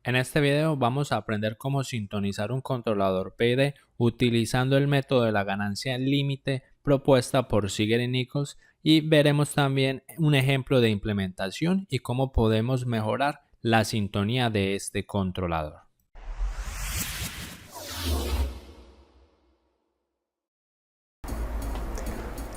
En este video vamos a aprender cómo sintonizar un controlador PID utilizando el método de la ganancia límite propuesta por Ziegler y Nichols, y veremos también un ejemplo de implementación y cómo podemos mejorar la sintonía de este controlador.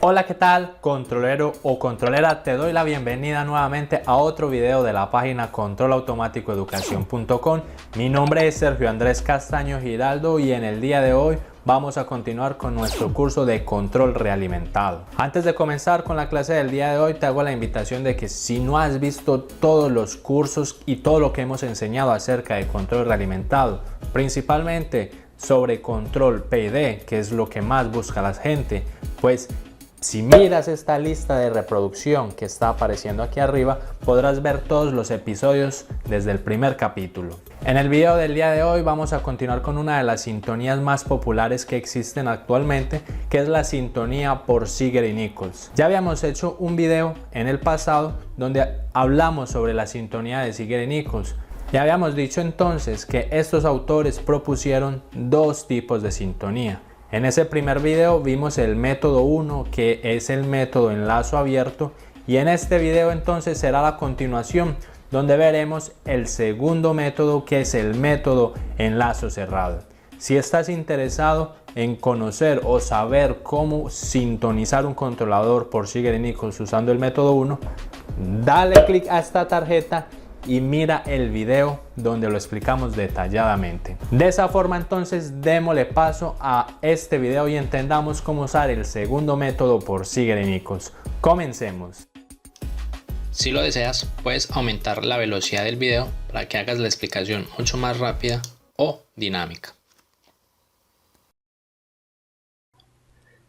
Hola, ¿qué tal? Controlero o controlera, te doy la bienvenida nuevamente a otro video de la página controlautomaticoeducacion.com. Mi nombre es Sergio Andrés Castaño Giraldo y en el día de hoy vamos a continuar con nuestro curso de control realimentado. Antes de comenzar con la clase del día de hoy, te hago la invitación de que si no has visto todos los cursos y todo lo que hemos enseñado acerca de control realimentado, principalmente sobre control PID, que es lo que más busca la gente, pues si miras esta lista de reproducción que está apareciendo aquí arriba, podrás ver todos los episodios desde el primer capítulo. En el video del día de hoy vamos a continuar con una de las sintonías más populares que existen actualmente, que es la sintonía por Ziegler y Nichols. Ya habíamos hecho un video en el pasado donde hablamos sobre la sintonía de Ziegler y Nichols. Ya habíamos dicho entonces que estos autores propusieron dos tipos de sintonía. En ese primer video vimos el método 1, que es el método en lazo abierto, y en este video entonces será la continuación donde veremos el segundo método, que es el método en lazo cerrado. Si estás interesado en conocer o saber cómo sintonizar un controlador por Ziegler y Nichols usando el método 1, dale clic a esta tarjeta y mira el video donde lo explicamos detalladamente. De esa forma entonces démosle paso a este video y entendamos cómo usar el segundo método por Ziegler y Nichols. Comencemos. Si lo deseas, puedes aumentar la velocidad del video para que hagas la explicación mucho más rápida o dinámica.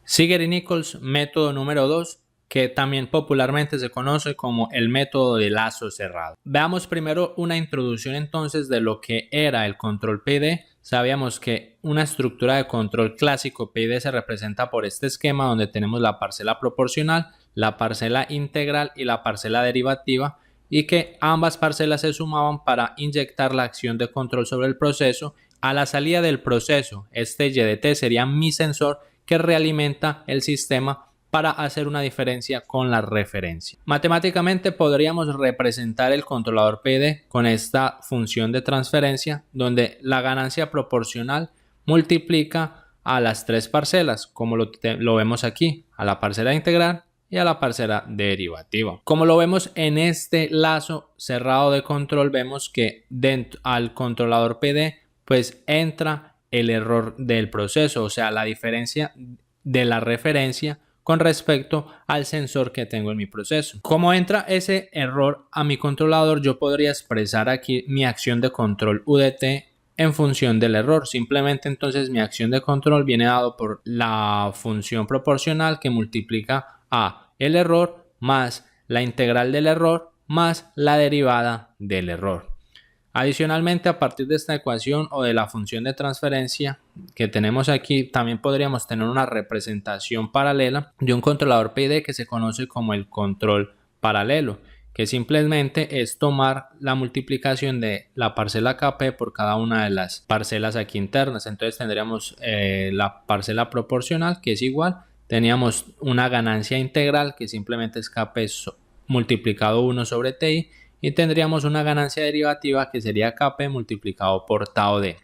Ziegler y Nichols, método número 2, que también popularmente se conoce como el método de lazo cerrado. Veamos primero una introducción entonces de lo que era el control PID. Sabíamos que una estructura de control clásico PID se representa por este esquema donde tenemos la parcela proporcional, la parcela integral y la parcela derivativa, y que ambas parcelas se sumaban para inyectar la acción de control sobre el proceso. A la salida del proceso, este YDT sería mi sensor que realimenta el sistema para hacer una diferencia con la referencia. Matemáticamente podríamos representar el controlador PID con esta función de transferencia donde la ganancia proporcional multiplica a las tres parcelas, como lo vemos aquí, a la parcela integral y a la parcela derivativa. Como lo vemos en este lazo cerrado de control, vemos que dentro al controlador PID pues entra el error del proceso, o sea, la diferencia de la referencia con respecto al sensor que tengo en mi proceso. Como entra ese error a mi controlador, yo podría expresar aquí mi acción de control UDT en función del error. Simplemente entonces mi acción de control viene dado por la función proporcional que multiplica a el error más la integral del error más la derivada del error. Adicionalmente, a partir de esta ecuación o de la función de transferencia que tenemos aquí, también podríamos tener una representación paralela de un controlador PID que se conoce como el control paralelo, que simplemente es tomar la multiplicación de la parcela KP por cada una de las parcelas aquí internas. Entonces tendríamos la parcela proporcional, que es igual, teníamos una ganancia integral que simplemente es KP multiplicado 1 sobre TI, y tendríamos una ganancia derivativa que sería Kp multiplicado por tau d.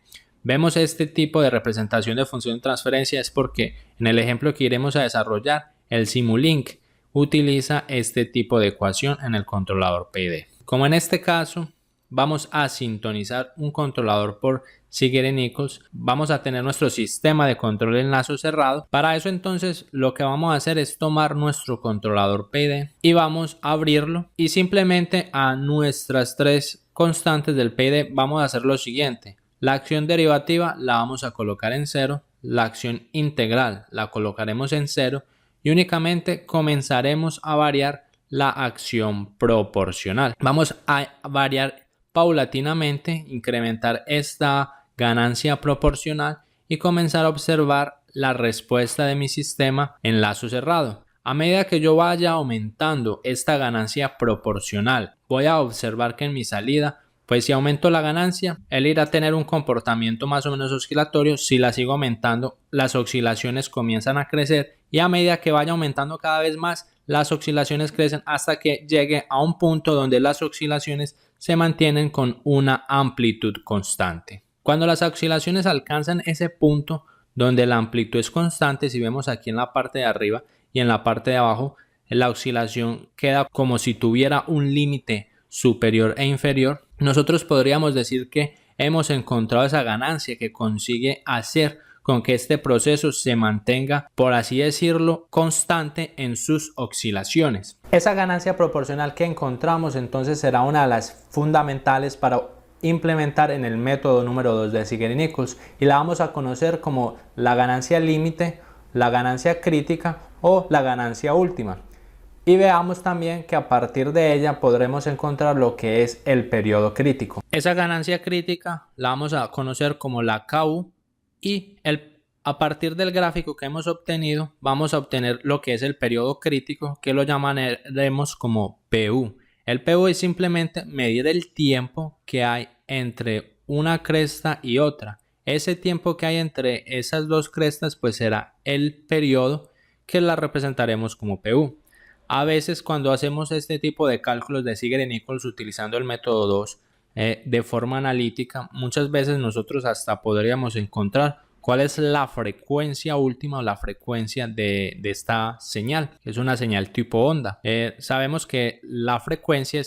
Vemos este tipo de representación de función de transferencia es porque en el ejemplo que iremos a desarrollar, el Simulink utiliza este tipo de ecuación en el controlador PID. Como en este caso vamos a sintonizar un controlador por Ziegler y Nichols, vamos a tener nuestro sistema de control en lazo cerrado. Para eso entonces lo que vamos a hacer es tomar nuestro controlador PID y vamos a abrirlo, y simplemente a nuestras tres constantes del PID vamos a hacer lo siguiente: la acción derivativa la vamos a colocar en 0, la acción integral la colocaremos en 0 y únicamente comenzaremos a variar la acción proporcional. Vamos a variar paulatinamente, incrementar esta ganancia proporcional y comenzar a observar la respuesta de mi sistema en lazo cerrado. A medida que yo vaya aumentando esta ganancia proporcional, voy a observar que en mi salida Pues si aumento la ganancia, él irá a tener un comportamiento más o menos oscilatorio. Si la sigo aumentando, las oscilaciones comienzan a crecer y a medida que vaya aumentando cada vez más, las oscilaciones crecen hasta que llegue a un punto donde las oscilaciones se mantienen con una amplitud constante. Cuando las oscilaciones alcanzan ese punto donde la amplitud es constante, si vemos aquí en la parte de arriba y en la parte de abajo, la oscilación queda como si tuviera un límite superior e inferior. Nosotros podríamos decir que hemos encontrado esa ganancia que consigue hacer con que este proceso se mantenga, por así decirlo, constante en sus oscilaciones. Esa ganancia proporcional que encontramos entonces será una de las fundamentales para implementar en el método número 2 de Zeigarnik-Nichols y la vamos a conocer como la ganancia límite, la ganancia crítica o la ganancia última. Y veamos también que a partir de ella podremos encontrar lo que es el periodo crítico. Esa ganancia crítica la vamos a conocer como la KU y a partir del gráfico que hemos obtenido vamos a obtener lo que es el periodo crítico, que lo llamaremos como PU. El PU es simplemente medir el tiempo que hay entre una cresta y otra. Ese tiempo que hay entre esas dos crestas pues será el periodo, que la representaremos como PU. A veces cuando hacemos este tipo de cálculos de Zeigarnik-Nichols utilizando el método 2 de forma analítica, muchas veces nosotros hasta podríamos encontrar cuál es la frecuencia última o la frecuencia de esta señal, que es una señal tipo onda. Sabemos que la frecuencia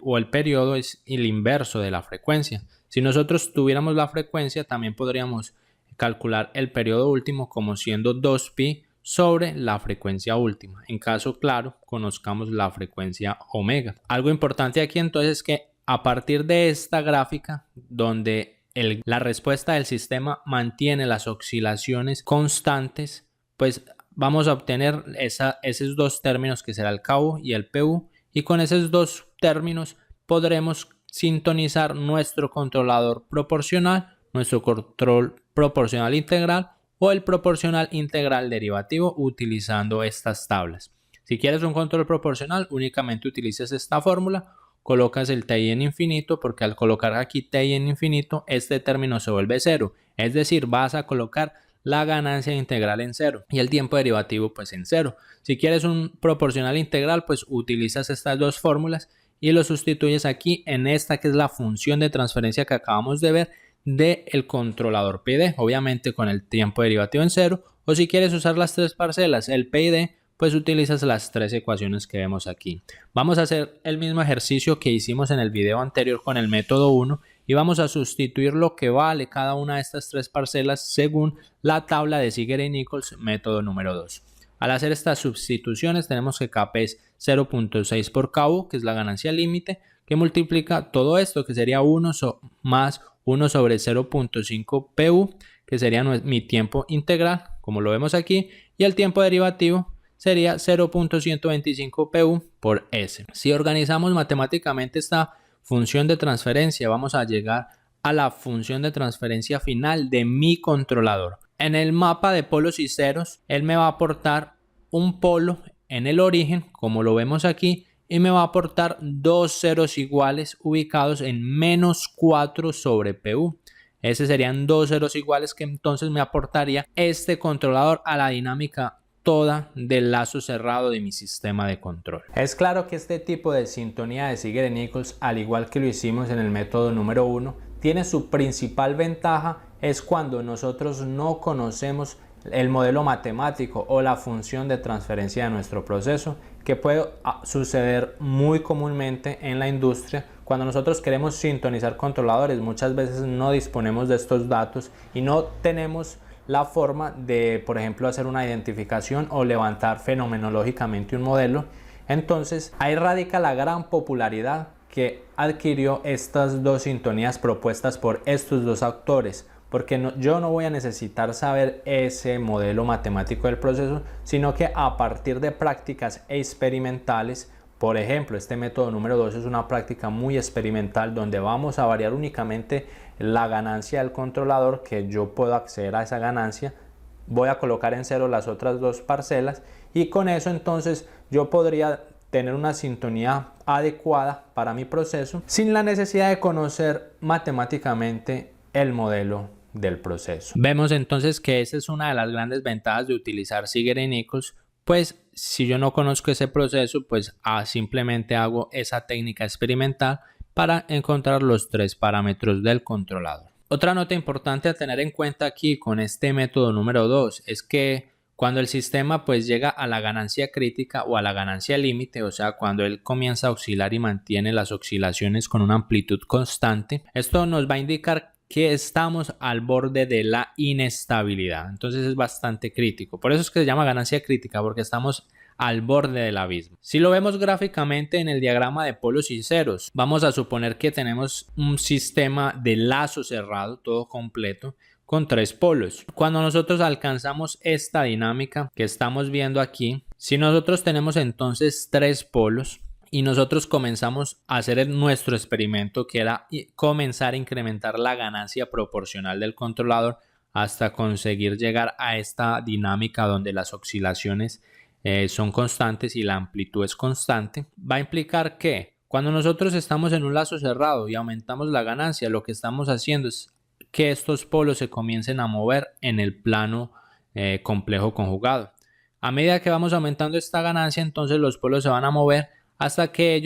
o el periodo es el inverso de la frecuencia. Si nosotros tuviéramos la frecuencia, también podríamos calcular el periodo último como siendo 2pi sobre la frecuencia última. En caso claro, conozcamos la frecuencia omega. Algo importante aquí entonces es que a partir de esta gráfica donde la respuesta del sistema mantiene las oscilaciones constantes, pues vamos a obtener esos dos términos que será el KU y el PU, y con esos dos términos podremos sintonizar nuestro controlador proporcional, nuestro control proporcional integral o el proporcional integral derivativo utilizando estas tablas. Si quieres un control proporcional, únicamente utilizas esta fórmula, colocas el TI en infinito, porque al colocar aquí TI en infinito, este término se vuelve cero, es decir, vas a colocar la ganancia integral en cero y el tiempo derivativo pues en cero. Si quieres un proporcional integral, pues utilizas estas dos fórmulas y lo sustituyes aquí en esta que es la función de transferencia que acabamos de ver del controlador PID, obviamente con el tiempo derivativo en cero, o si quieres usar las tres parcelas, el PID, pues utilizas las tres ecuaciones que vemos aquí. Vamos a hacer el mismo ejercicio que hicimos en el video anterior con el método 1 y vamos a sustituir lo que vale cada una de estas tres parcelas según la tabla de Zeigarnik-Nichols método número 2. Al hacer estas sustituciones tenemos que Kp es 0.6 por Ku, que es la ganancia límite, que multiplica todo esto, que sería 1 más 1 sobre 0.5 PU, que sería mi tiempo integral, como lo vemos aquí, y el tiempo derivativo sería 0.125 PU por S. Si organizamos matemáticamente esta función de transferencia, vamos a llegar a la función de transferencia final de mi controlador. En el mapa de polos y ceros, él me va a aportar un polo en el origen, como lo vemos aquí, y me va a aportar dos ceros iguales ubicados en menos 4 sobre PU. Ese serían dos ceros iguales que entonces me aportaría este controlador a la dinámica toda del lazo cerrado de mi sistema de control. Es claro que este tipo de sintonía de Zeigarnik-Nichols, al igual que lo hicimos en el método número 1, tiene su principal ventaja es cuando nosotros no conocemos el modelo matemático o la función de transferencia de nuestro proceso, que puede suceder muy comúnmente en la industria. Cuando nosotros queremos sintonizar controladores, muchas veces no disponemos de estos datos y no tenemos la forma de, por ejemplo, hacer una identificación o levantar fenomenológicamente un modelo. Entonces, ahí radica la gran popularidad que adquirió estas dos sintonías propuestas por estos dos autores, porque yo no voy a necesitar saber ese modelo matemático del proceso, sino que a partir de prácticas experimentales, por ejemplo, este método número 2 es una práctica muy experimental donde vamos a variar únicamente la ganancia del controlador, que yo puedo acceder a esa ganancia, voy a colocar en cero las otras dos parcelas y con eso entonces yo podría tener una sintonía adecuada para mi proceso sin la necesidad de conocer matemáticamente el modelo del proceso. Vemos entonces que esa es una de las grandes ventajas de utilizar Ziegler y Nichols, pues si yo no conozco ese proceso, pues simplemente hago esa técnica experimental para encontrar los 3 parámetros del controlador. Otra nota importante a tener en cuenta aquí con este método número 2 es que cuando el sistema pues llega a la ganancia crítica o a la ganancia límite, o sea, cuando él comienza a oscilar y mantiene las oscilaciones con una amplitud constante, esto nos va a indicar que estamos al borde de la inestabilidad. Entonces es bastante crítico. Por eso es que se llama ganancia crítica, porque estamos al borde del abismo. Si lo vemos gráficamente en el diagrama de polos y ceros, vamos a suponer que tenemos un sistema de lazo cerrado, todo completo, con 3 polos. Cuando nosotros alcanzamos esta dinámica que estamos viendo aquí, si nosotros tenemos entonces 3 polos y nosotros comenzamos a hacer nuestro experimento, que era comenzar a incrementar la ganancia proporcional del controlador hasta conseguir llegar a esta dinámica donde las oscilaciones son constantes y la amplitud es constante, va a implicar que cuando nosotros estamos en un lazo cerrado y aumentamos la ganancia, lo que estamos haciendo es que estos polos se comiencen a mover en el plano complejo conjugado. A medida que vamos aumentando esta ganancia, entonces los polos se van a mover hasta que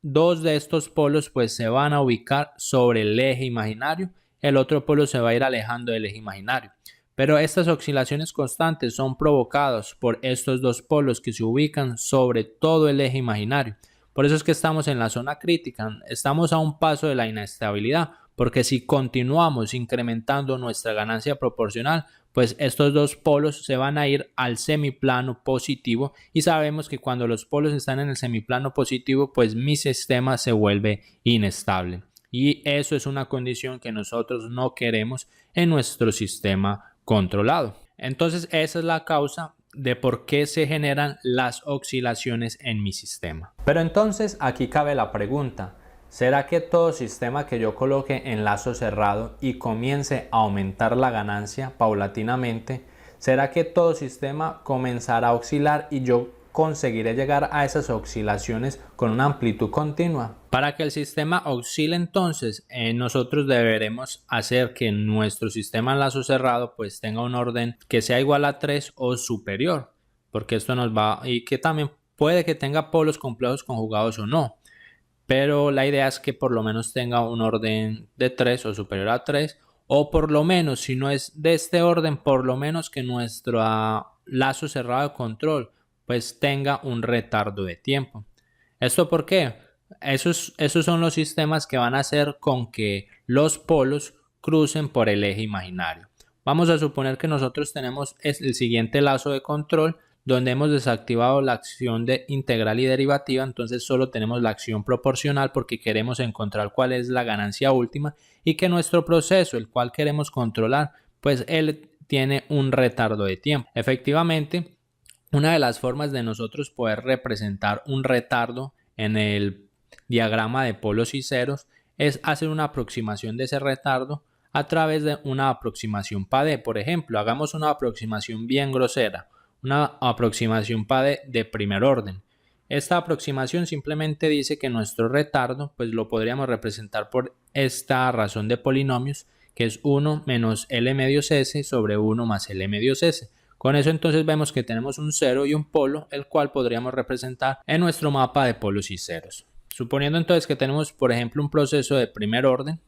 dos de estos polos pues se van a ubicar sobre el eje imaginario, el otro polo se va a ir alejando del eje imaginario. Pero estas oscilaciones constantes son provocadas por estos 2 polos que se ubican sobre todo el eje imaginario. Por eso es que estamos en la zona crítica, estamos a un paso de la inestabilidad, porque si continuamos incrementando nuestra ganancia proporcional, pues estos 2 polos se van a ir al semiplano positivo y sabemos que cuando los polos están en el semiplano positivo, pues mi sistema se vuelve inestable. Y eso es una condición que nosotros no queremos en nuestro sistema controlado. Entonces esa es la causa de por qué se generan las oscilaciones en mi sistema. Pero entonces aquí cabe la pregunta, ¿será que todo sistema que yo coloque en lazo cerrado y comience a aumentar la ganancia paulatinamente, será que todo sistema comenzará a oscilar y yo conseguiré llegar a esas oscilaciones con una amplitud continua? Para que el sistema oscile entonces, nosotros deberemos hacer que nuestro sistema en lazo cerrado pues tenga un orden que sea igual a 3 o superior, porque esto nos va, y que también puede que tenga polos complejos conjugados o no, pero la idea es que por lo menos tenga un orden de 3 o superior a 3, o por lo menos, si no es de este orden, por lo menos que nuestro lazo cerrado de control pues tenga un retardo de tiempo. ¿Esto por qué? Esos son los sistemas que van a hacer con que los polos crucen por el eje imaginario. Vamos a suponer que nosotros tenemos el siguiente lazo de control donde hemos desactivado la acción de integral y derivativa, entonces solo tenemos la acción proporcional porque queremos encontrar cuál es la ganancia última y que nuestro proceso, el cual queremos controlar, pues él tiene un retardo de tiempo. Efectivamente, una de las formas de nosotros poder representar un retardo en el diagrama de polos y ceros es hacer una aproximación de ese retardo a través de una aproximación PADE. Por ejemplo, hagamos una aproximación bien grosera, una aproximación PADE de primer orden. Esta aproximación simplemente dice que nuestro retardo pues lo podríamos representar por esta razón de polinomios, que es 1 menos L medios S sobre 1 más L medios S. Con eso entonces vemos que tenemos un 0 y un polo, el cual podríamos representar en nuestro mapa de polos y ceros. Suponiendo entonces que tenemos, por ejemplo, un proceso de primer orden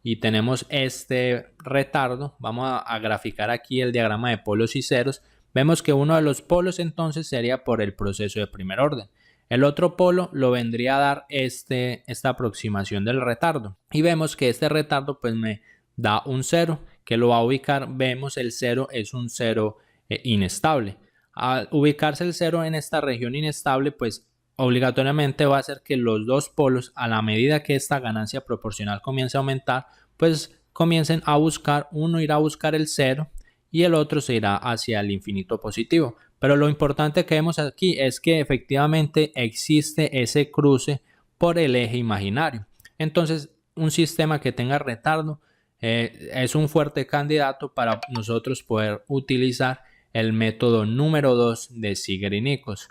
y tenemos este retardo, vamos a graficar aquí el diagrama de polos y ceros. Vemos que uno de los polos entonces sería por el proceso de primer orden. El otro polo lo vendría a dar esta aproximación del retardo. Y vemos que este retardo pues me da un 0, que lo va a ubicar, vemos el 0 es un 0 inestable. Al ubicarse el 0 en esta región inestable, pues obligatoriamente va a hacer que los 2 polos, a la medida que esta ganancia proporcional comience a aumentar, pues comiencen a buscar, uno irá a buscar el 0 y el otro se irá hacia el infinito positivo. Pero lo importante que vemos aquí es que efectivamente existe ese cruce por el eje imaginario. Entonces, un sistema que tenga retardo es un fuerte candidato para nosotros poder utilizar el método número 2 de Ziegler y Nichols.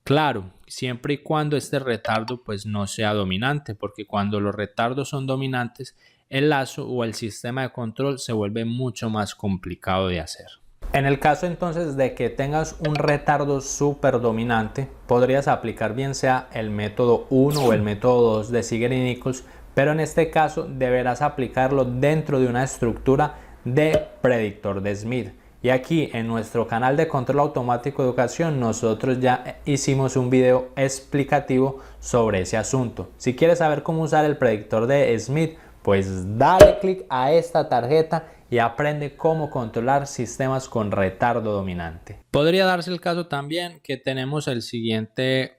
Claro, siempre y cuando este retardo pues no sea dominante, porque cuando los retardos son dominantes, el lazo o el sistema de control se vuelve mucho más complicado de hacer. En el caso entonces de que tengas un retardo súper dominante, podrías aplicar bien sea el método 1 o el método 2 de Ziegler y Nichols, pero en este caso deberás aplicarlo dentro de una estructura de predictor de Smith. Y aquí en nuestro canal de control automático de educación nosotros ya hicimos un video explicativo sobre ese asunto. Si quieres saber cómo usar el predictor de Smith, pues dale clic a esta tarjeta y aprende cómo controlar sistemas con retardo dominante. Podría darse el caso también que tenemos el siguiente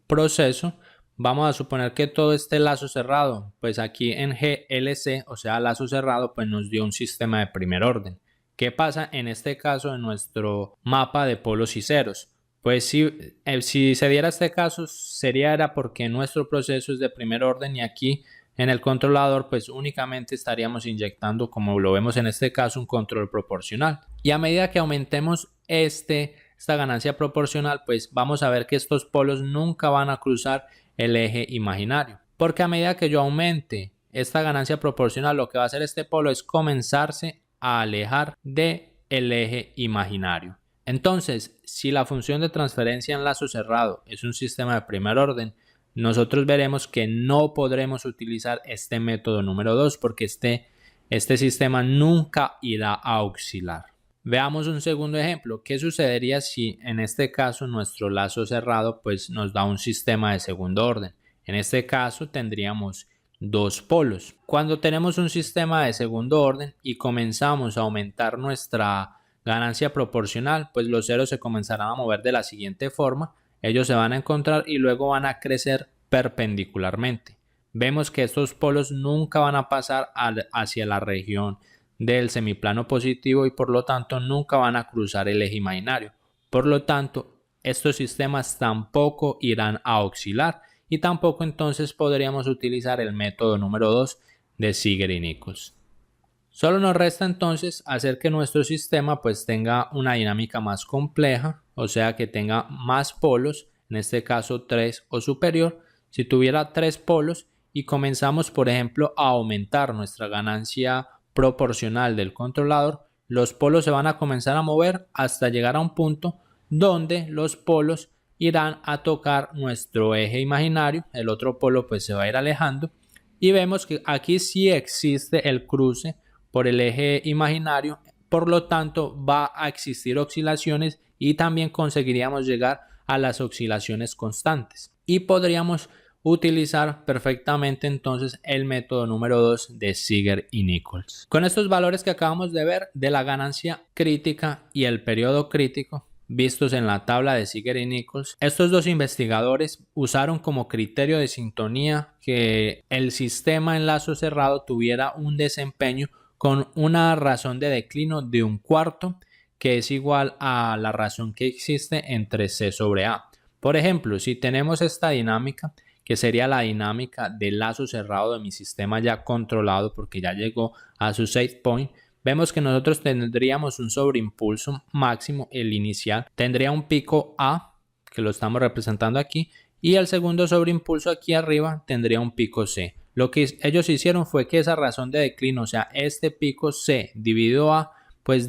proceso. Vamos a suponer que todo este lazo cerrado, pues aquí en GLC, o sea lazo cerrado, pues nos dio un sistema de primer orden. ¿Qué pasa en este caso en nuestro mapa de polos y ceros? Pues si se diera este caso era porque nuestro proceso es de primer orden y aquí en el controlador pues únicamente estaríamos inyectando, como lo vemos en este caso, un control proporcional. Y a medida que aumentemos esta ganancia proporcional, pues vamos a ver que estos polos nunca van a cruzar el eje imaginario. Porque a medida que yo aumente esta ganancia proporcional, lo que va a hacer este polo es comenzarse a alejar del eje imaginario. Entonces, si la función de transferencia en lazo cerrado es un sistema de primer orden, nosotros veremos que no podremos utilizar este método número 2 porque este sistema nunca irá a oscilar. Veamos un segundo ejemplo. ¿Qué sucedería si en este caso nuestro lazo cerrado pues nos da un sistema de segundo orden? En este caso tendríamos dos polos. Cuando tenemos un sistema de segundo orden y comenzamos a aumentar nuestra ganancia proporcional, pues los ceros se comenzarán a mover de la siguiente forma. Ellos se van a encontrar y luego van a crecer perpendicularmente. Vemos que estos polos nunca van a pasar hacia la región del semiplano positivo y por lo tanto nunca van a cruzar el eje imaginario. Por lo tanto, estos sistemas tampoco irán a oscilar y tampoco entonces podríamos utilizar el método número 2 de Ziegler y Nichols. Solo nos resta entonces hacer que nuestro sistema pues tenga una dinámica más compleja, o sea que tenga más polos, en este caso 3 o superior. Si tuviera 3 polos y comenzamos por ejemplo a aumentar nuestra ganancia proporcional del controlador, los polos se van a comenzar a mover hasta llegar a un punto donde los polos irán a tocar nuestro eje imaginario, el otro polo pues se va a ir alejando y vemos que aquí sí existe el cruce por el eje imaginario, por lo tanto va a existir oscilaciones y también conseguiríamos llegar a las oscilaciones constantes y podríamos utilizar perfectamente entonces el método número 2 de Ziegler y Nichols. Con estos valores que acabamos de ver de la ganancia crítica y el periodo crítico vistos en la tabla de Ziegler y Nichols, estos dos investigadores usaron como criterio de sintonía que el sistema en lazo cerrado tuviera un desempeño con una razón de declino de 1/4 que es igual a la razón que existe entre C sobre A. Por ejemplo, si tenemos esta dinámica, que sería la dinámica del lazo cerrado de mi sistema ya controlado porque ya llegó a su set point, vemos que nosotros tendríamos un sobreimpulso máximo, el inicial tendría un pico A, que lo estamos representando aquí, y el segundo sobreimpulso aquí arriba tendría un pico C. Lo que ellos hicieron fue que esa razón de declino, o sea, este pico C dividido A, pues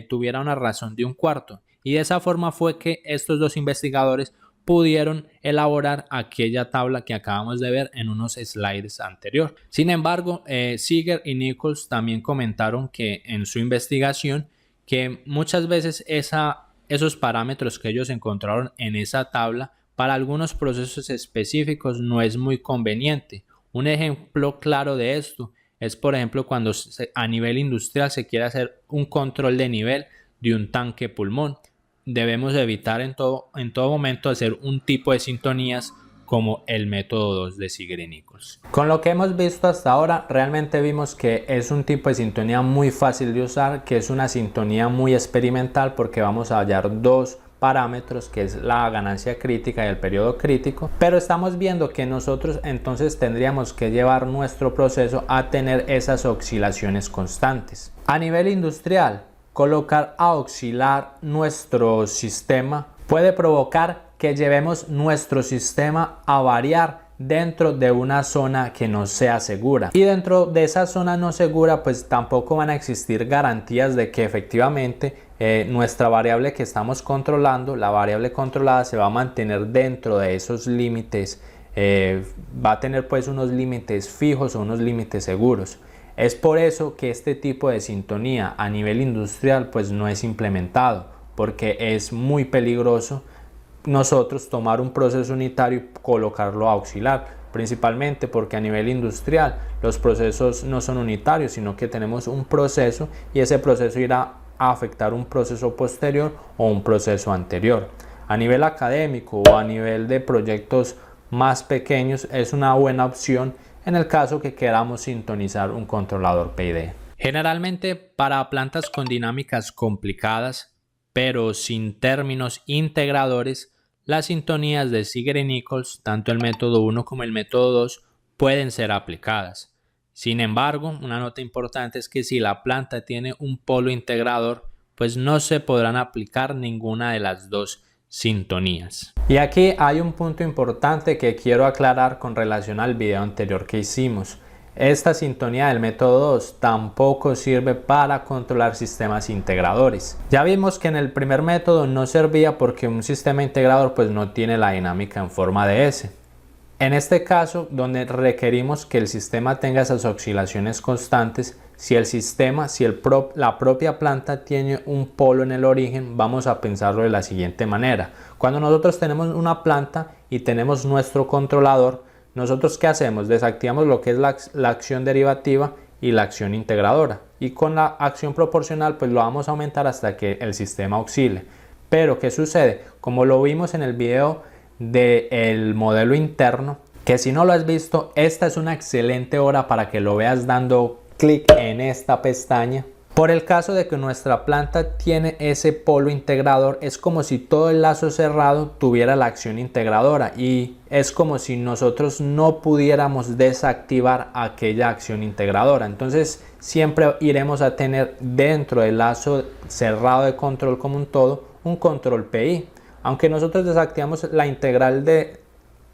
tuviera una razón de 1/4. Y de esa forma fue que estos dos investigadores pudieron elaborar aquella tabla que acabamos de ver en unos slides anteriores. Sin embargo, Ziegler y Nichols también comentaron que en su investigación que muchas veces esos parámetros que ellos encontraron en esa tabla para algunos procesos específicos no es muy conveniente. Un ejemplo claro de esto es, por ejemplo, cuando a nivel industrial se quiere hacer un control de nivel de un tanque pulmón. Debemos evitar en todo momento hacer un tipo de sintonías como el método 2 de Ziegler y Nichols. Con lo que hemos visto hasta ahora, realmente vimos que es un tipo de sintonía muy fácil de usar, que es una sintonía muy experimental porque vamos a hallar dos parámetros, que es la ganancia crítica y el periodo crítico, pero estamos viendo que nosotros entonces tendríamos que llevar nuestro proceso a tener esas oscilaciones constantes. A nivel industrial, colocar a oscilar nuestro sistema puede provocar que llevemos nuestro sistema a variar dentro de una zona que no sea segura. Y dentro de esa zona no segura, pues tampoco van a existir garantías de que efectivamente nuestra variable que estamos controlando, la variable controlada, se va a mantener dentro de esos límites, va a tener pues unos límites fijos o unos límites seguros. Es por eso que este tipo de sintonía a nivel industrial pues no es implementado, porque es muy peligroso nosotros tomar un proceso unitario y colocarlo auxiliar, principalmente porque a nivel industrial los procesos no son unitarios, sino que tenemos un proceso y ese proceso irá a afectar un proceso posterior o un proceso anterior. A nivel académico o a nivel de proyectos más pequeños es una buena opción en el caso que queramos sintonizar un controlador PID. Generalmente para plantas con dinámicas complicadas, pero sin términos integradores, las sintonías de Ziegler-Nichols, tanto el método 1 como el método 2, pueden ser aplicadas. Sin embargo, una nota importante es que si la planta tiene un polo integrador, pues no se podrán aplicar ninguna de las dos sintonías. Y aquí hay un punto importante que quiero aclarar con relación al video anterior que hicimos. Esta sintonía del método 2 tampoco sirve para controlar sistemas integradores. Ya vimos que en el primer método no servía porque un sistema integrador pues no tiene la dinámica en forma de S. En este caso, donde requerimos que el sistema tenga esas oscilaciones constantes, si el sistema, la propia planta tiene un polo en el origen, vamos a pensarlo de la siguiente manera. Cuando nosotros tenemos una planta y tenemos nuestro controlador, nosotros ¿qué hacemos? Desactivamos lo que es la acción derivativa y la acción integradora, y con la acción proporcional pues lo vamos a aumentar hasta que el sistema oscile. Pero ¿qué sucede? Como lo vimos en el video del modelo interno, que si no lo has visto, esta es una excelente hora para que lo veas dando clic en esta pestaña. Por el caso de que nuestra planta tiene ese polo integrador, es como si todo el lazo cerrado tuviera la acción integradora y es como si nosotros no pudiéramos desactivar aquella acción integradora. Entonces siempre iremos a tener dentro del lazo cerrado de control como un todo un control PI. Aunque nosotros desactivamos la integral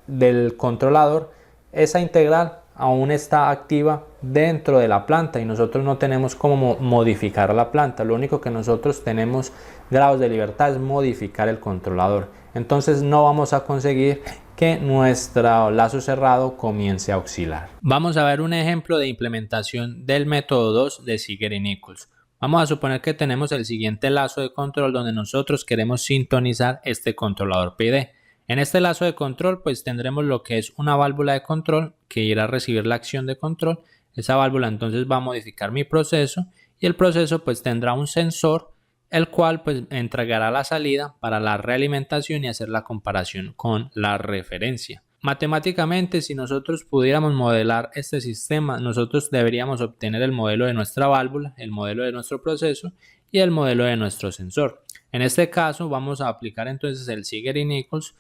del controlador, esa integral aún está activa dentro de la planta y nosotros no tenemos cómo modificar la planta. Lo único que nosotros tenemos grados de libertad es modificar el controlador. Entonces no vamos a conseguir que nuestro lazo cerrado comience a oscilar. Vamos a ver un ejemplo de implementación del método 2 de Ziegler-Nichols. Vamos a suponer que tenemos el siguiente lazo de control donde nosotros queremos sintonizar este controlador PID. En este lazo de control pues tendremos lo que es una válvula de control que irá a recibir la acción de control. Esa válvula entonces va a modificar mi proceso y el proceso pues tendrá un sensor el cual pues entregará la salida para la realimentación y hacer la comparación con la referencia. Matemáticamente, si nosotros pudiéramos modelar este sistema, nosotros deberíamos obtener el modelo de nuestra válvula, el modelo de nuestro proceso y el modelo de nuestro sensor. En este caso vamos a aplicar entonces el Ziegler-Nichols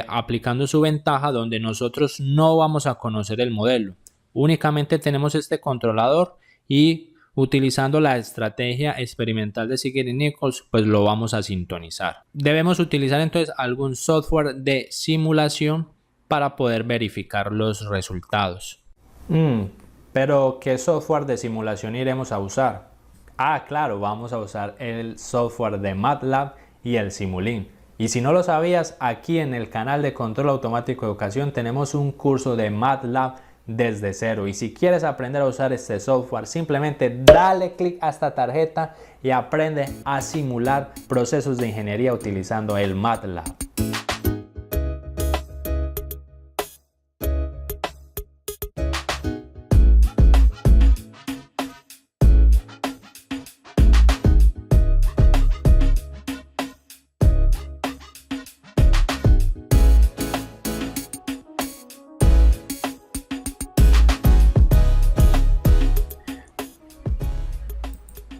aplicando su ventaja donde nosotros no vamos a conocer el modelo. Únicamente tenemos este controlador y utilizando la estrategia experimental de Ziegler-Nichols pues lo vamos a sintonizar. Debemos utilizar entonces algún software de simulación para poder verificar los resultados. Pero ¿qué software de simulación iremos a usar? Claro, vamos a usar el software de MATLAB y el Simulink. Y si no lo sabías, aquí en el canal de Control Automático Educación tenemos un curso de MATLAB desde cero. Y si quieres aprender a usar este software, simplemente dale clic a esta tarjeta y aprende a simular procesos de ingeniería utilizando el MATLAB.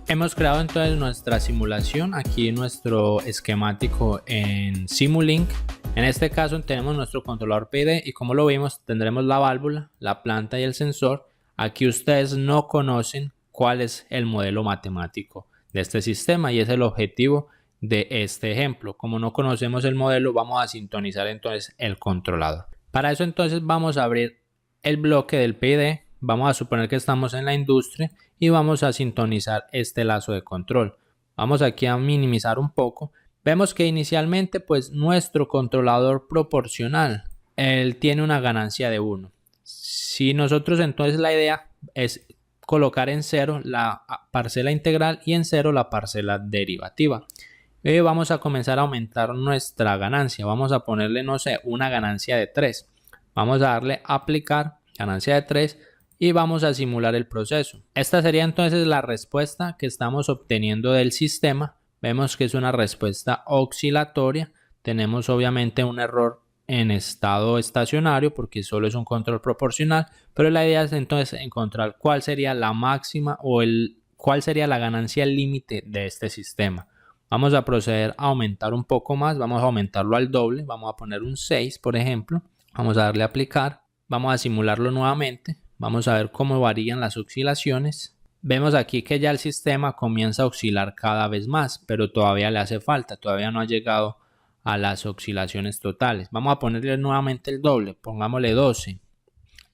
Hemos creado entonces nuestra simulación, aquí nuestro esquemático en Simulink. En este caso tenemos nuestro controlador PID y como lo vimos tendremos la válvula, la planta y el sensor. Aquí ustedes no conocen cuál es el modelo matemático de este sistema y es el objetivo de este ejemplo. Como no conocemos el modelo, vamos a sintonizar entonces el controlador. Para eso entonces vamos a abrir el bloque del PID, vamos a suponer que estamos en la industria y vamos a sintonizar este lazo de control. Vamos aquí a minimizar un poco. Vemos que inicialmente pues nuestro controlador proporcional, él tiene una ganancia de 1. Si nosotros entonces la idea es colocar en 0 la parcela integral y en 0 la parcela derivativa. Y vamos a comenzar a aumentar nuestra ganancia. Vamos a ponerle, no sé, una ganancia de 3. Vamos a darle a aplicar, ganancia de 3, y vamos a simular el proceso. Esta sería entonces la respuesta que estamos obteniendo del sistema. Vemos que es una respuesta oscilatoria. Tenemos obviamente un error en estado estacionario porque solo es un control proporcional, pero la idea es entonces encontrar cuál sería la máxima o cuál sería la ganancia límite de este sistema. Vamos a proceder a aumentar un poco más, vamos a aumentarlo al doble, vamos a poner un 6 por ejemplo, vamos a darle a aplicar, vamos a simularlo nuevamente, vamos a ver cómo varían las oscilaciones. Vemos aquí que ya el sistema comienza a oscilar cada vez más, pero todavía le hace falta, todavía no ha llegado a las oscilaciones totales. Vamos a ponerle nuevamente el doble, pongámosle 12,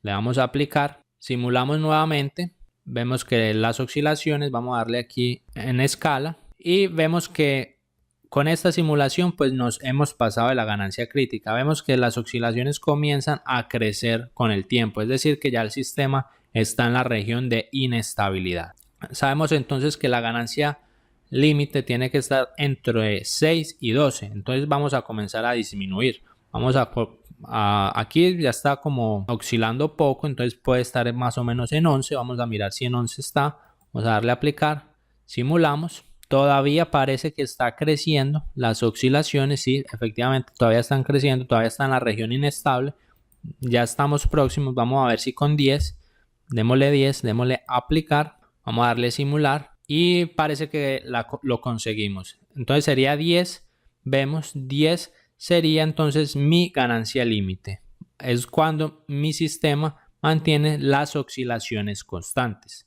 le damos a aplicar, simulamos nuevamente, vemos que las oscilaciones, vamos a darle aquí en escala y vemos que con esta simulación pues nos hemos pasado de la ganancia crítica. Vemos que las oscilaciones comienzan a crecer con el tiempo, es decir que ya el sistema está en la región de inestabilidad. Sabemos entonces que la ganancia límite tiene que estar entre 6 y 12, entonces vamos a comenzar a disminuir. Vamos aquí ya está como oscilando poco, entonces puede estar más o menos en 11. Vamos a mirar si en 11 está, vamos a darle a aplicar, simulamos. Todavía parece que está creciendo las oscilaciones, sí, efectivamente todavía están creciendo, todavía está en la región inestable. Ya estamos próximos, vamos a ver si con 10, démosle 10, démosle aplicar, vamos a darle simular y parece que lo conseguimos. Entonces sería 10, vemos 10 sería entonces mi ganancia límite. Es cuando mi sistema mantiene las oscilaciones constantes.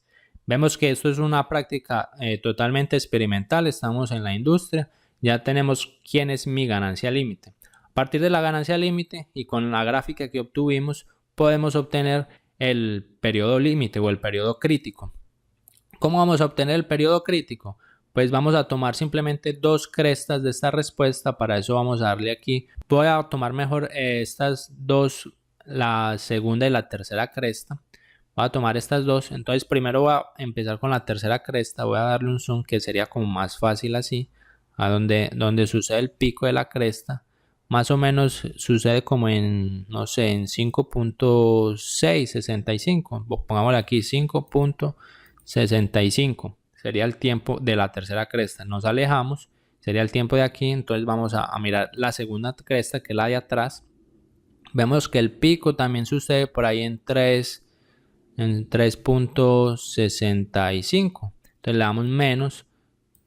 Vemos que esto es una práctica totalmente experimental, estamos en la industria, ya tenemos quién es mi ganancia límite. A partir de la ganancia límite y con la gráfica que obtuvimos, podemos obtener el periodo límite o el periodo crítico. ¿Cómo vamos a obtener el periodo crítico? Pues vamos a tomar simplemente dos crestas de esta respuesta, para eso vamos a darle aquí. Voy a tomar mejor estas dos, la segunda y la tercera cresta. Voy a tomar estas dos, entonces primero voy a empezar con la tercera cresta, voy a darle un zoom que sería como más fácil así, a donde sucede el pico de la cresta, más o menos sucede como en, no sé, en 5.665, pongámosle aquí 5.65, sería el tiempo de la tercera cresta, nos alejamos, sería el tiempo de aquí, entonces vamos a mirar la segunda cresta que es la de atrás, vemos que el pico también sucede por ahí en 3.65, entonces le damos menos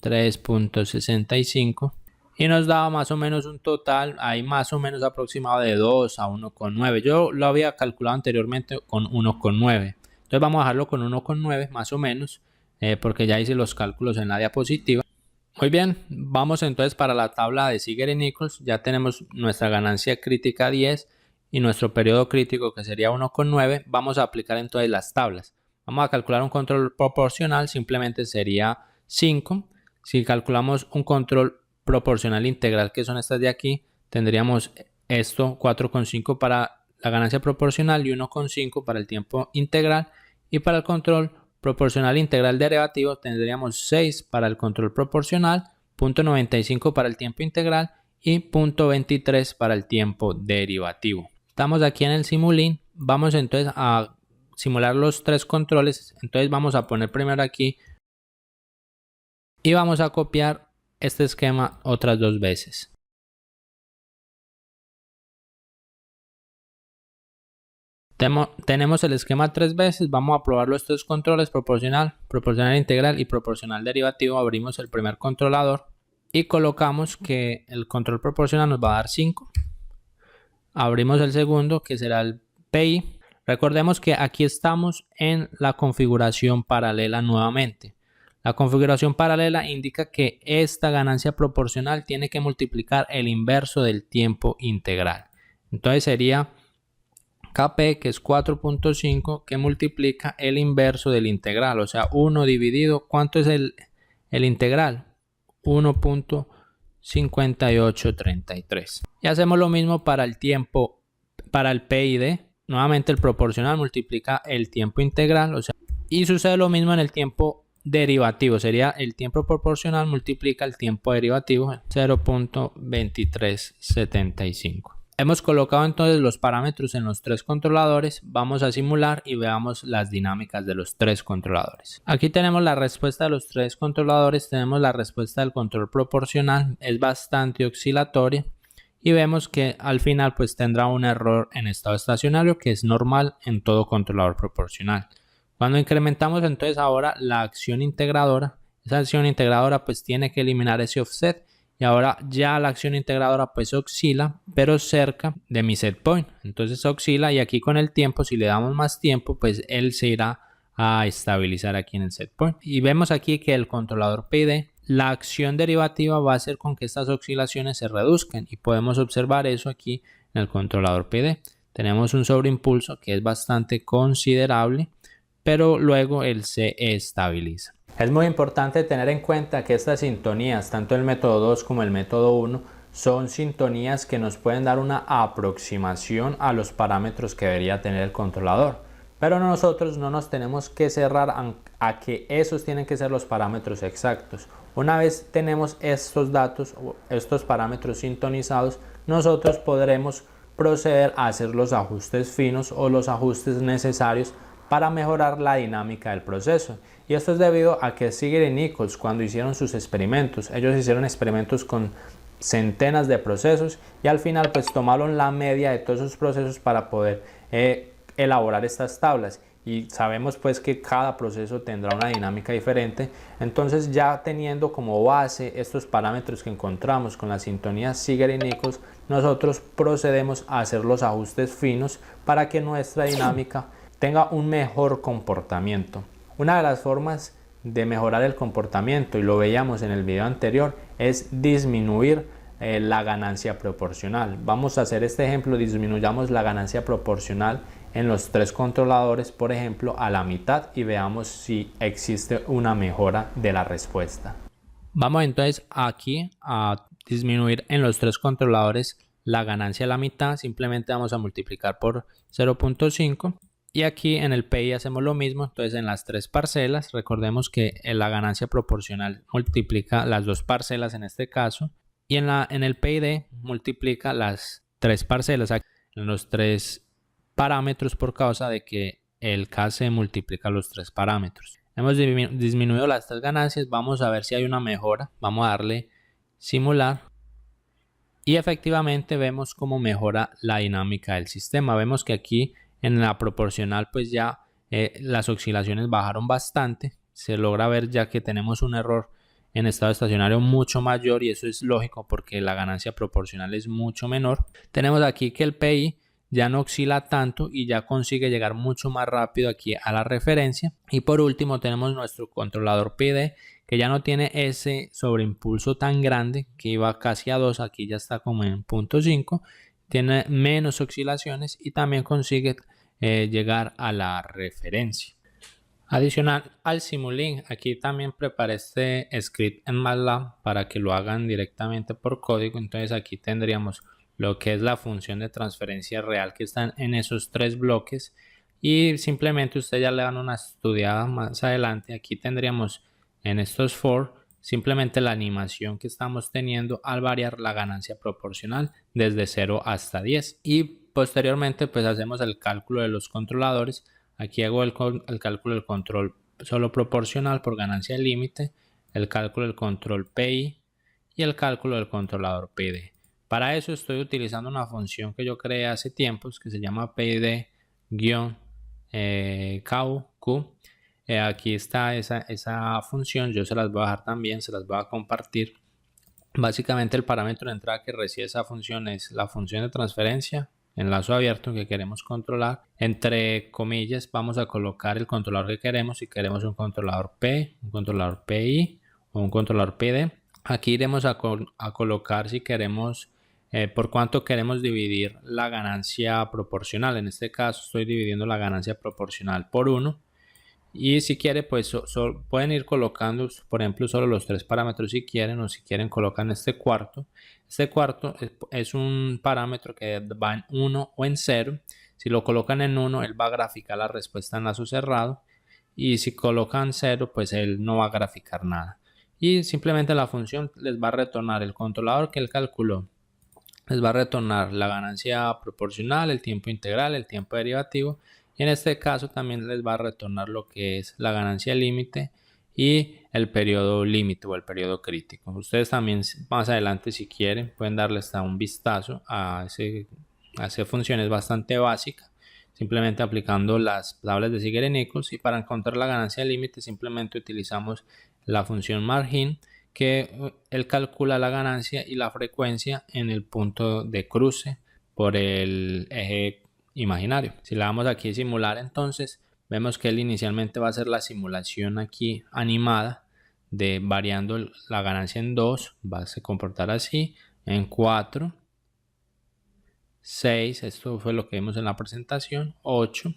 3.65 y nos daba más o menos un total ahí más o menos aproximado de 2 a 1.9. Yo lo había calculado anteriormente con 1.9, entonces vamos a dejarlo con 1.9 más o menos, porque ya hice los cálculos en la diapositiva. Muy bien, vamos entonces para la tabla de Ziegler y Nichols. Ya tenemos nuestra ganancia crítica 10 y nuestro periodo crítico que sería 1.9. Vamos a aplicar entonces las tablas. Vamos a calcular un control proporcional, simplemente sería 5. Si calculamos un control proporcional integral, que son estas de aquí, tendríamos esto 4.5 para la ganancia proporcional y 1.5 para el tiempo integral, y para el control proporcional integral derivativo tendríamos 6 para el control proporcional, 0.95 para el tiempo integral y 0.23 para el tiempo derivativo. Estamos aquí en el Simulink, vamos entonces a simular los tres controles, entonces vamos a poner primero aquí y vamos a copiar este esquema otras dos veces. Tenemos el esquema tres veces, vamos a probar los tres controles: proporcional, proporcional integral y proporcional derivativo. Abrimos el primer controlador y colocamos que el control proporcional nos va a dar 5. Abrimos el segundo, que será el PI. Recordemos que aquí estamos en la configuración paralela nuevamente. La configuración paralela indica que esta ganancia proporcional tiene que multiplicar el inverso del tiempo integral. Entonces sería Kp, que es 4.5, que multiplica el inverso del integral, o sea, 1 dividido, ¿cuánto es el integral? 1.5833. Y hacemos lo mismo para el tiempo, para el PID. Nuevamente el proporcional multiplica el tiempo integral, o sea, y sucede lo mismo en el tiempo derivativo. Sería el tiempo proporcional multiplica el tiempo derivativo, 0.2375. Hemos colocado entonces los parámetros en los tres controladores. Vamos a simular y veamos las dinámicas de los tres controladores. Aquí tenemos la respuesta de los tres controladores. Tenemos la respuesta del control proporcional. Es bastante oscilatoria. Y vemos que al final pues tendrá un error en estado estacionario, que es normal en todo controlador proporcional. Cuando incrementamos entonces ahora la acción integradora, esa acción integradora pues tiene que eliminar ese offset. Y ahora ya la acción integradora pues oscila, pero cerca de mi set point. Entonces oscila y aquí con el tiempo, si le damos más tiempo, pues él se irá a estabilizar aquí en el set point. Y vemos aquí que el controlador PID, la acción derivativa va a hacer con que estas oscilaciones se reduzcan. Y podemos observar eso aquí en el controlador PID. Tenemos un sobreimpulso que es bastante considerable, pero luego él se estabiliza. Es muy importante tener en cuenta que estas sintonías, tanto el método 2 como el método 1, son sintonías que nos pueden dar una aproximación a los parámetros que debería tener el controlador. Pero nosotros no nos tenemos que cerrar a que esos tienen que ser los parámetros exactos. Una vez tenemos estos datos, estos parámetros sintonizados, nosotros podremos proceder a hacer los ajustes finos o los ajustes necesarios para mejorar la dinámica del proceso. Y esto es debido a que Ziegler y Nichols, cuando hicieron sus experimentos, ellos hicieron experimentos con centenas de procesos y al final pues tomaron la media de todos esos procesos para poder elaborar estas tablas. Y sabemos pues que cada proceso tendrá una dinámica diferente. Entonces, ya teniendo como base estos parámetros que encontramos con las sintonías Ziegler y Nichols, nosotros procedemos a hacer los ajustes finos para que nuestra dinámica tenga un mejor comportamiento. Una de las formas de mejorar el comportamiento, y lo veíamos en el video anterior, es disminuir la ganancia proporcional. Vamos a hacer este ejemplo: disminuyamos la ganancia proporcional en los tres controladores, por ejemplo, a la mitad, y veamos si existe una mejora de la respuesta. Vamos entonces aquí a disminuir en los tres controladores la ganancia a la mitad. Simplemente vamos a multiplicar por 0.5. Y aquí en el PI hacemos lo mismo. Entonces en las tres parcelas, recordemos que la ganancia proporcional multiplica las dos parcelas en este caso. Y en el PID multiplica las tres parcelas, en los tres parámetros, por causa de que el KC multiplica los tres parámetros. Hemos disminuido las tres ganancias. Vamos a ver si hay una mejora. Vamos a darle simular. Y efectivamente vemos cómo mejora la dinámica del sistema. Vemos que aquí en la proporcional pues ya las oscilaciones bajaron bastante. Se logra ver ya que tenemos un error en estado estacionario mucho mayor, y eso es lógico porque la ganancia proporcional es mucho menor. Tenemos aquí que el PI ya no oscila tanto y ya consigue llegar mucho más rápido aquí a la referencia. Y por último tenemos nuestro controlador PID, que ya no tiene ese sobreimpulso tan grande, que iba casi a 2, aquí ya está como en 0.5. Tiene menos oscilaciones y también consigue llegar a la referencia. Adicional al Simulink, aquí también preparé este script en MATLAB para que lo hagan directamente por código. Entonces aquí tendríamos lo que es la función de transferencia real que están en esos tres bloques, y simplemente ustedes ya le dan una estudiada más adelante. Aquí tendríamos en estos for simplemente la animación que estamos teniendo al variar la ganancia proporcional desde 0 hasta 10, y posteriormente pues hacemos el cálculo de los controladores. Aquí hago el cálculo del control solo proporcional por ganancia límite, el cálculo del control PI y el cálculo del controlador PID. Para eso estoy utilizando una función que yo creé hace tiempos que se llama PID-KQ. Aquí está esa función. Yo se las voy a dejar también, se las voy a compartir. Básicamente el parámetro de entrada que recibe esa función es la función de transferencia enlazo abierto que queremos controlar. Entre comillas vamos a colocar el controlador que queremos. Si queremos un controlador P, un controlador PI o un controlador PD. Aquí iremos a colocar si queremos por cuánto queremos dividir la ganancia proporcional. En este caso estoy dividiendo la ganancia proporcional por 1. Y si quiere, pues pueden ir colocando, por ejemplo, solo los 3 parámetros si quieren, o si quieren colocan este cuarto. Este cuarto es un parámetro que va en 1 o en 0. Si lo colocan en 1, él va a graficar la respuesta en lazo cerrado. Y si colocan 0, pues él no va a graficar nada. Y simplemente la función les va a retornar el controlador que él calculó. Les va a retornar la ganancia proporcional, el tiempo integral, el tiempo derivativo. Y en este caso también les va a retornar lo que es la ganancia límite y el periodo límite o el periodo crítico. Ustedes también más adelante, si quieren, pueden darle hasta un vistazo a esa función. Es bastante básica, simplemente aplicando las tablas de Ziegler-Nichols. Y para encontrar la ganancia límite simplemente utilizamos la función margin, que él calcula la ganancia y la frecuencia en el punto de cruce por el eje imaginario. Si le damos aquí simular, entonces vemos que él inicialmente va a hacer la simulación aquí animada de variando la ganancia en 2, va a se comportar así, en 4, 6, esto fue lo que vimos en la presentación, 8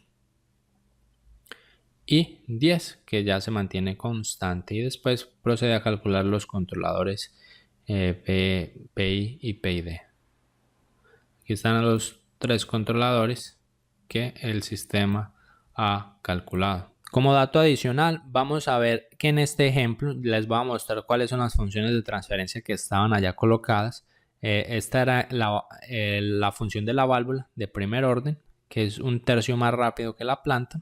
y 10, que ya se mantiene constante, y después procede a calcular los controladores PI y PID. Aquí están los 3 controladores que el sistema ha calculado. Como dato adicional, vamos a ver que en este ejemplo les voy a mostrar cuáles son las funciones de transferencia que estaban allá colocadas. Esta era la función de la válvula de primer orden, que es 1/3 más rápido que la planta.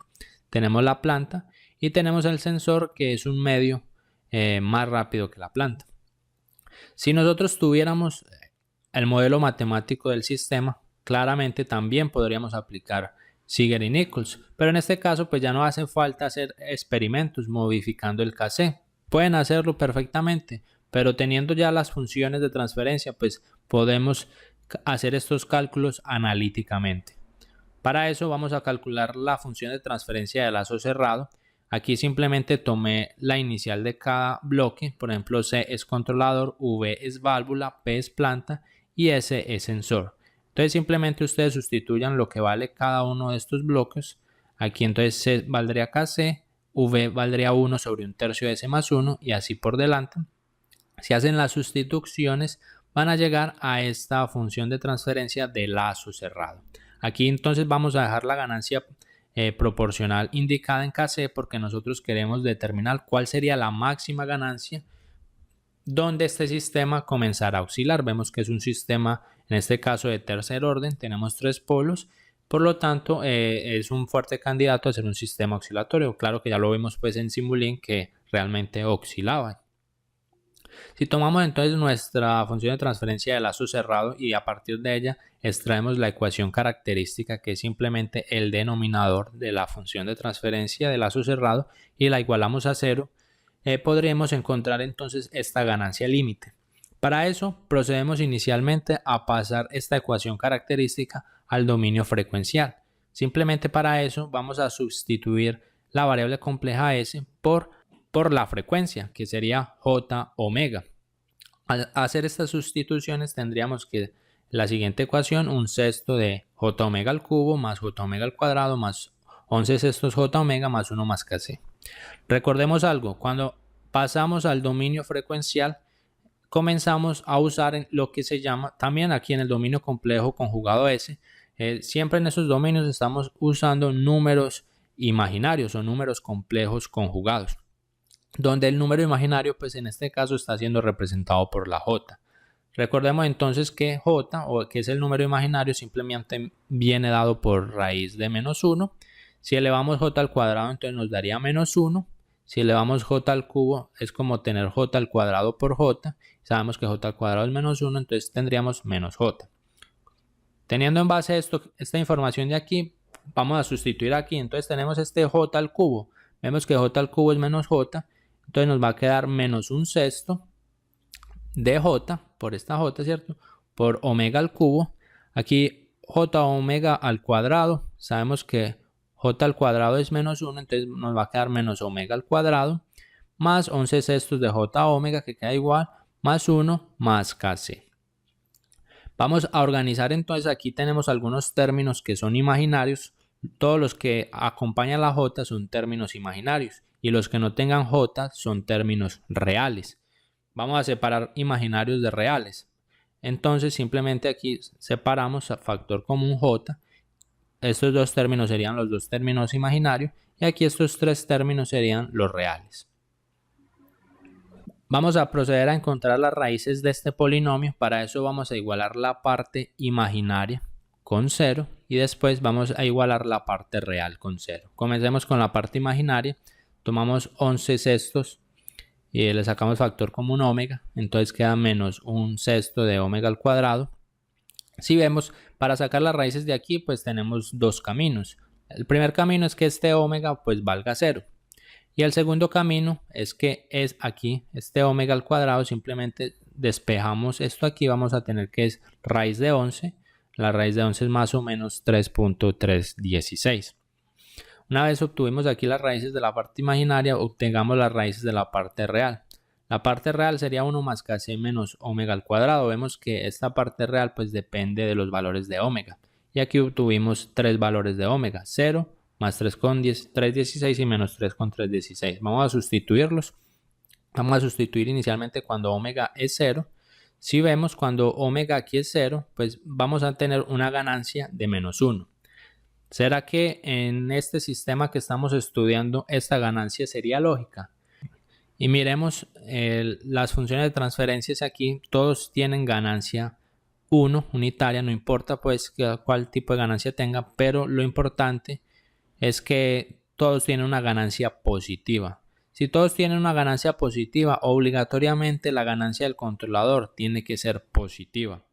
Tenemos la planta y tenemos el sensor, que es 1/2 más rápido que la planta. Si nosotros tuviéramos el modelo matemático del sistema, claramente también podríamos aplicar Ziegler-Nichols, pero en este caso pues ya no hace falta hacer experimentos modificando el KC. Pueden hacerlo perfectamente, pero teniendo ya las funciones de transferencia, pues podemos hacer estos cálculos analíticamente. Para eso vamos a calcular la función de transferencia de lazo cerrado. Aquí simplemente tomé la inicial de cada bloque, por ejemplo C es controlador, V es válvula, P es planta y S es sensor. Entonces simplemente ustedes sustituyan lo que vale cada uno de estos bloques. Aquí entonces C valdría KC, V valdría 1 sobre 1/3 de S más 1 y así por delante. Si hacen las sustituciones van a llegar a esta función de transferencia de lazo cerrado. Aquí entonces vamos a dejar la ganancia proporcional indicada en KC porque nosotros queremos determinar cuál sería la máxima ganancia donde este sistema comenzará a oscilar. Vemos que es un sistema, en este caso de tercer orden, tenemos 3 polos, por lo tanto es un fuerte candidato a ser un sistema oscilatorio. Claro que ya lo vimos pues en Simulink que realmente oscilaba. Si tomamos entonces nuestra función de transferencia de lazo cerrado y a partir de ella extraemos la ecuación característica, que es simplemente el denominador de la función de transferencia de lazo cerrado, y la igualamos a 0, podremos encontrar entonces esta ganancia límite. Para eso procedemos inicialmente a pasar esta ecuación característica al dominio frecuencial. Simplemente para eso vamos a sustituir la variable compleja S por la frecuencia, que sería J omega. Al hacer estas sustituciones tendríamos que la siguiente ecuación: 1/6 de J omega al cubo más J omega al cuadrado más 11/6 J omega más 1 más KC. Recordemos algo, cuando pasamos al dominio frecuencial comenzamos a usar en lo que se llama, también aquí en el dominio complejo conjugado S, siempre en esos dominios estamos usando números imaginarios o números complejos conjugados, donde el número imaginario pues en este caso está siendo representado por la J. Recordemos entonces que J, o que es el número imaginario, simplemente viene dado por raíz de -1. Si elevamos J al cuadrado entonces nos daría -1. Si elevamos J al cubo es como tener J al cuadrado por J. Sabemos que J al cuadrado es -1, entonces tendríamos -J. Teniendo en base esta información de aquí, vamos a sustituir aquí. Entonces tenemos este J al cubo. Vemos que J al cubo es -J. Entonces nos va a quedar -1/6 de J, por esta J, ¿cierto? Por omega al cubo. Aquí j omega al cuadrado. Sabemos que j al cuadrado es menos 1, entonces nos va a quedar menos omega al cuadrado, más 11 sextos de j omega, que queda igual, más 1 más kc. Vamos a organizar entonces, aquí tenemos algunos términos que son imaginarios. Todos los que acompañan la j son términos imaginarios y los que no tengan j son términos reales. Vamos a separar imaginarios de reales. Entonces simplemente aquí separamos a factor común j. Estos dos términos serían los dos términos imaginarios y aquí estos tres términos serían los reales. Vamos a proceder a encontrar las raíces de este polinomio. Para eso vamos a igualar la parte imaginaria con 0 y después vamos a igualar la parte real con 0. Comencemos con la parte imaginaria. Tomamos 11 sextos y le sacamos factor común omega, entonces queda menos 1 sexto de omega al cuadrado. Si vemos, para sacar las raíces de aquí, pues tenemos dos caminos. El primer camino es que este omega pues valga 0. Y el segundo camino es que es aquí, este omega al cuadrado, simplemente despejamos esto aquí, vamos a tener que es raíz de 11. La raíz de 11 es más o menos 3.316. Una vez obtuvimos aquí las raíces de la parte imaginaria, obtengamos las raíces de la parte real. La parte real sería 1 más kc menos omega al cuadrado. Vemos que esta parte real pues depende de los valores de omega. Y aquí obtuvimos tres valores de omega, 0 más 3,316 y menos 3,316. Vamos a sustituirlos. Vamos a sustituir inicialmente cuando omega es 0. Si vemos cuando omega aquí es 0, pues vamos a tener una ganancia de menos 1. ¿Será que en este sistema que estamos estudiando esta ganancia sería lógica? Y miremos las funciones de transferencias aquí, todos tienen ganancia 1 unitaria, no importa pues cuál tipo de ganancia tenga, pero lo importante es que todos tienen una ganancia positiva. Si todos tienen una ganancia positiva, obligatoriamente la ganancia del controlador tiene que ser positiva.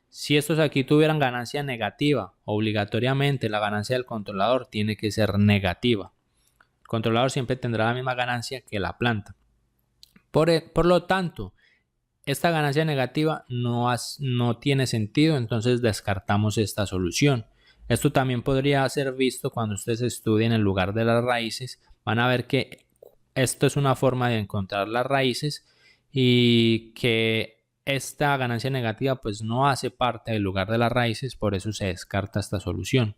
Si estos aquí tuvieran ganancia negativa, obligatoriamente la ganancia del controlador tiene que ser negativa. El controlador siempre tendrá la misma ganancia que la planta. Por lo tanto, esta ganancia negativa no tiene sentido, entonces descartamos esta solución. Esto también podría ser visto cuando ustedes estudien el lugar de las raíces. Van a ver que esto es una forma de encontrar las raíces y que esta ganancia negativa pues no hace parte del lugar de las raíces, por eso se descarta esta solución.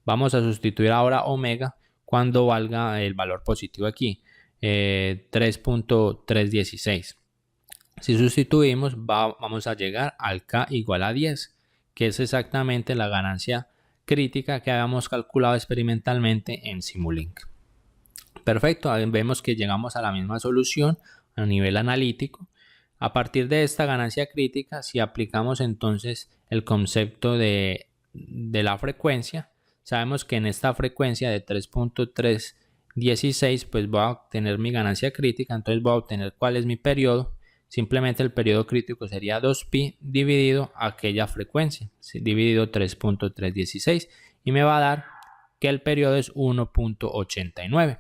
Vamos a sustituir ahora omega cuando valga el valor positivo aquí, 3.316. Si sustituimos vamos a llegar al k igual a 10, que es exactamente la ganancia crítica que habíamos calculado experimentalmente en Simulink. Perfecto, vemos que llegamos a la misma solución a nivel analítico. A partir de esta ganancia crítica, si aplicamos entonces el concepto de la frecuencia, sabemos que en esta frecuencia de 3.316 pues voy a obtener mi ganancia crítica, entonces voy a obtener cuál es mi periodo. Simplemente el periodo crítico sería 2pi dividido aquella frecuencia, dividido 3.316 y me va a dar que el periodo es 1.89,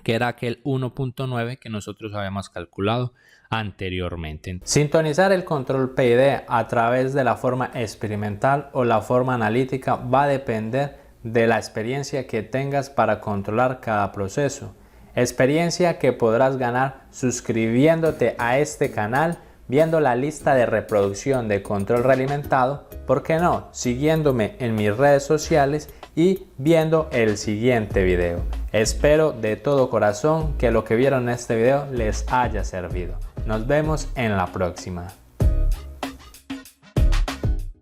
que era aquel 1.9 que nosotros habíamos calculado anteriormente. Sintonizar el control PID a través de la forma experimental o la forma analítica va a depender de la experiencia que tengas para controlar cada proceso. Experiencia que podrás ganar suscribiéndote a este canal, viendo la lista de reproducción de control realimentado, ¿por qué no? Siguiéndome en mis redes sociales y viendo el siguiente video. Espero de todo corazón que lo que vieron en este video les haya servido. Nos vemos en la próxima.